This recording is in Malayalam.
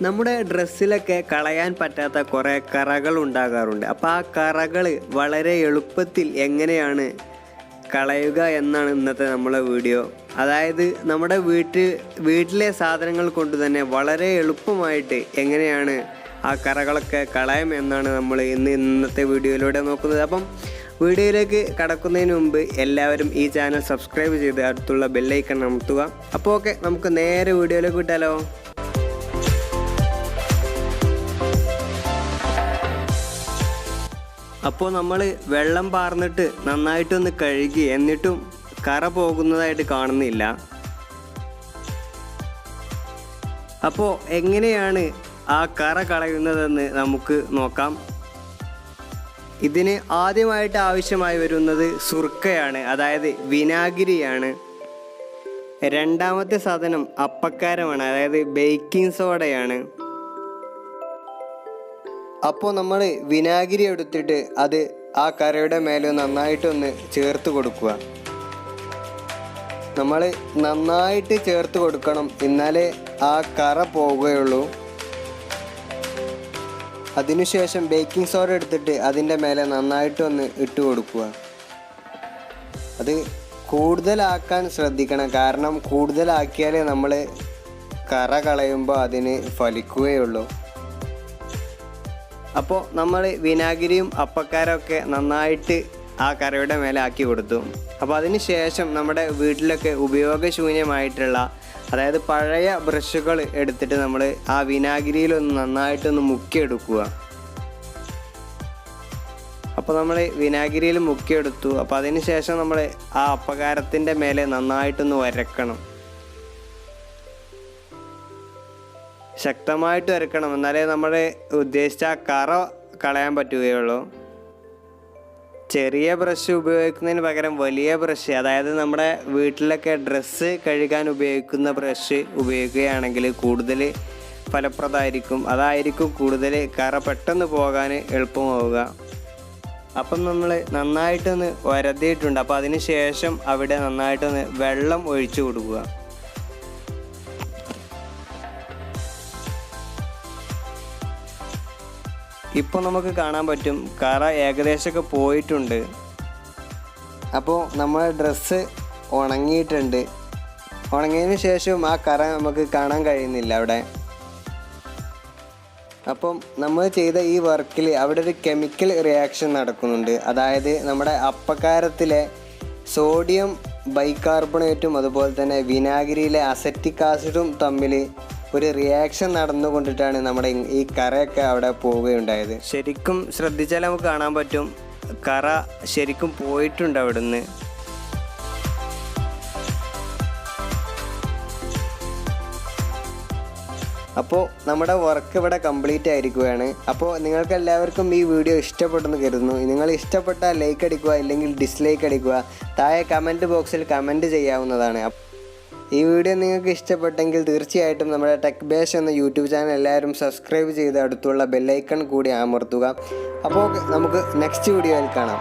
നമ്മുടെ ഡ്രസ്സിലൊക്കെ കളയാൻ പറ്റാത്ത കുറേ കറകൾ ഉണ്ടാകാറുണ്ട്. അപ്പോൾ ആ കറകൾ വളരെ എളുപ്പത്തിൽ എങ്ങനെയാണ് കളയുക എന്നാണ് ഇന്നത്തെ നമ്മളെ വീഡിയോ. അതായത് നമ്മുടെ വീട്ടിലെ സാധനങ്ങൾ കൊണ്ട് തന്നെ വളരെ എളുപ്പമായിട്ട് എങ്ങനെയാണ് ആ കറകളൊക്കെ കളയാം എന്നാണ് നമ്മൾ ഇന്നത്തെ വീഡിയോയിലൂടെ നോക്കുന്നത്. അപ്പം വീഡിയോയിലേക്ക് കടക്കുന്നതിന് മുമ്പ് എല്ലാവരും ഈ ചാനൽ സബ്സ്ക്രൈബ് ചെയ്ത് അടുത്തുള്ള ബെല്ലൈക്കൺ അമർത്തുക. അപ്പോൾ ഓക്കെ, നമുക്ക് നേരെ വീഡിയോയിലേക്ക് വിട്ടാലോ. അപ്പോൾ നമ്മൾ വെള്ളം പാർന്നിട്ട് നന്നായിട്ടൊന്ന് കഴുകി, എന്നിട്ടും കറ പോകുന്നതായിട്ട് കാണുന്നില്ല. അപ്പോൾ എങ്ങനെയാണ് ആ കറ കളയുന്നതെന്ന് നമുക്ക് നോക്കാം. ഇതിന് ആദ്യമായിട്ട് ആവശ്യമായി വരുന്നത് സുർക്കയാണ്, അതായത് വിനാഗിരിയാണ്. രണ്ടാമത്തെ സാധനം അപ്പക്കാരമാണ്, അതായത് ബേക്കിംഗ് സോഡയാണ്. അപ്പോൾ നമ്മൾ വിനാഗിരി എടുത്തിട്ട് അത് ആ കറയുടെ മേലെ നന്നായിട്ടൊന്ന് ചേർത്ത് കൊടുക്കുക. നമ്മൾ നന്നായിട്ട് ചേർത്ത് കൊടുക്കണം, എന്നാലേ ആ കറ പോവുകയുള്ളൂ. അതിനുശേഷം ബേക്കിംഗ് സോഡ എടുത്തിട്ട് അതിൻ്റെ മേലെ നന്നായിട്ടൊന്ന് ഇട്ട് കൊടുക്കുക. അത് കൂടുതലാക്കാൻ ശ്രദ്ധിക്കണം, കാരണം കൂടുതലാക്കിയാലേ നമ്മൾ കറ കളയുമ്പോൾ അതിന് ഫലിക്കുകയുള്ളൂ. അപ്പോൾ നമ്മൾ വിനാഗിരിയും അപ്പക്കാരമൊക്കെ നന്നായിട്ട് ആ കറയുടെ മേലെ ആക്കി കൊടുത്തു. അപ്പോൾ അതിന് ശേഷം നമ്മുടെ വീട്ടിലൊക്കെ ഉപയോഗശൂന്യമായിട്ടുള്ള, അതായത് പഴയ ബ്രഷുകൾ എടുത്തിട്ട് നമ്മൾ ആ വിനാഗിരിയിലൊന്ന് നന്നായിട്ടൊന്ന് മുക്കിയെടുക്കുക. അപ്പോൾ നമ്മൾ വിനാഗിരിയിൽ മുക്കിയെടുത്തു. അപ്പോൾ അതിന് ശേഷം നമ്മൾ ആ അപ്പക്കാരത്തിൻ്റെ മേലെ നന്നായിട്ടൊന്ന് വരക്കണം, ശക്തമായിട്ട് വരക്കണം, എന്നാലേ നമ്മുടെ ഉദ്ദേശിച്ച കറ കളയാൻ പറ്റുകയുള്ളൂ. ചെറിയ ബ്രഷ് ഉപയോഗിക്കുന്നതിന് പകരം വലിയ ബ്രഷ്, അതായത് നമ്മുടെ വീട്ടിലൊക്കെ ഡ്രസ്സ് കഴുകാൻ ഉപയോഗിക്കുന്ന ബ്രഷ് ഉപയോഗിക്കുകയാണെങ്കിൽ കൂടുതൽ ഫലപ്രദമായിരിക്കും. അതായിരിക്കും കൂടുതൽ കറ പെട്ടെന്ന് പോകാൻ എളുപ്പമാവുക. അപ്പം നമ്മൾ നന്നായിട്ടൊന്ന് വരതിയിട്ടുണ്ട്. അപ്പോൾ അതിന് ശേഷം അവിടെ നന്നായിട്ടൊന്ന് വെള്ളം ഒഴിച്ചു കൊടുക്കുക. ഇപ്പോൾ നമുക്ക് കാണാൻ പറ്റും കറ ഏകദേശമൊക്കെ പോയിട്ടുണ്ട്. അപ്പോൾ നമ്മുടെ ഡ്രസ്സ് ഉണങ്ങിയിട്ടുണ്ട്. ഉണങ്ങിയതിന് ശേഷം ആ കറ നമുക്ക് കാണാൻ കഴിയുന്നില്ല അവിടെ. അപ്പം നമ്മൾ ചെയ്ത ഈ വർക്കിൽ അവിടെ ഒരു കെമിക്കൽ റിയാക്ഷൻ നടക്കുന്നുണ്ട്. അതായത് നമ്മുടെ അപ്പക്കാരത്തിലെ സോഡിയം ബൈകാർബണേറ്റും അതുപോലെ തന്നെ വിനാഗിരിയിലെ അസറ്റിക് ആസിഡും തമ്മിൽ ഒരു റിയാക്ഷൻ നടന്നുകൊണ്ടിട്ടാണ് നമ്മുടെ ഈ കറയൊക്കെ അവിടെ പോവുകയുണ്ടായത്. ശരിക്കും ശ്രദ്ധിച്ചാൽ നമുക്ക് കാണാൻ പറ്റും കറ ശരിക്കും പോയിട്ടുണ്ട് അവിടുന്ന്. അപ്പോൾ നമ്മുടെ വർക്ക് ഇവിടെ കംപ്ലീറ്റ് ആയിരിക്കുകയാണ്. അപ്പോൾ നിങ്ങൾക്ക് എല്ലാവർക്കും ഈ വീഡിയോ ഇഷ്ടപ്പെട്ടെന്ന് കരുതുന്നു. നിങ്ങൾ ഇഷ്ടപ്പെട്ടാൽ ലൈക്ക് അടിക്കുക, ഇല്ലെങ്കിൽ ഡിസ്ലൈക്ക് അടിക്കുക. താഴെ കമൻറ്റ് ബോക്സിൽ കമൻറ്റ് ചെയ്യാവുന്നതാണ്. ഈ വീഡിയോ നിങ്ങൾക്ക് ഇഷ്ടപ്പെട്ടെങ്കിൽ തീർച്ചയായിട്ടും നമ്മുടെ ടെക് ബേസ് എന്ന യൂട്യൂബ് ചാനൽ എല്ലാവരും സബ്സ്ക്രൈബ് ചെയ്ത് അടുത്തുള്ള ബെല്ലൈക്കൺ കൂടി അമർത്തുക. അപ്പോൾ നമുക്ക് നെക്സ്റ്റ് വീഡിയോയിൽ കാണാം.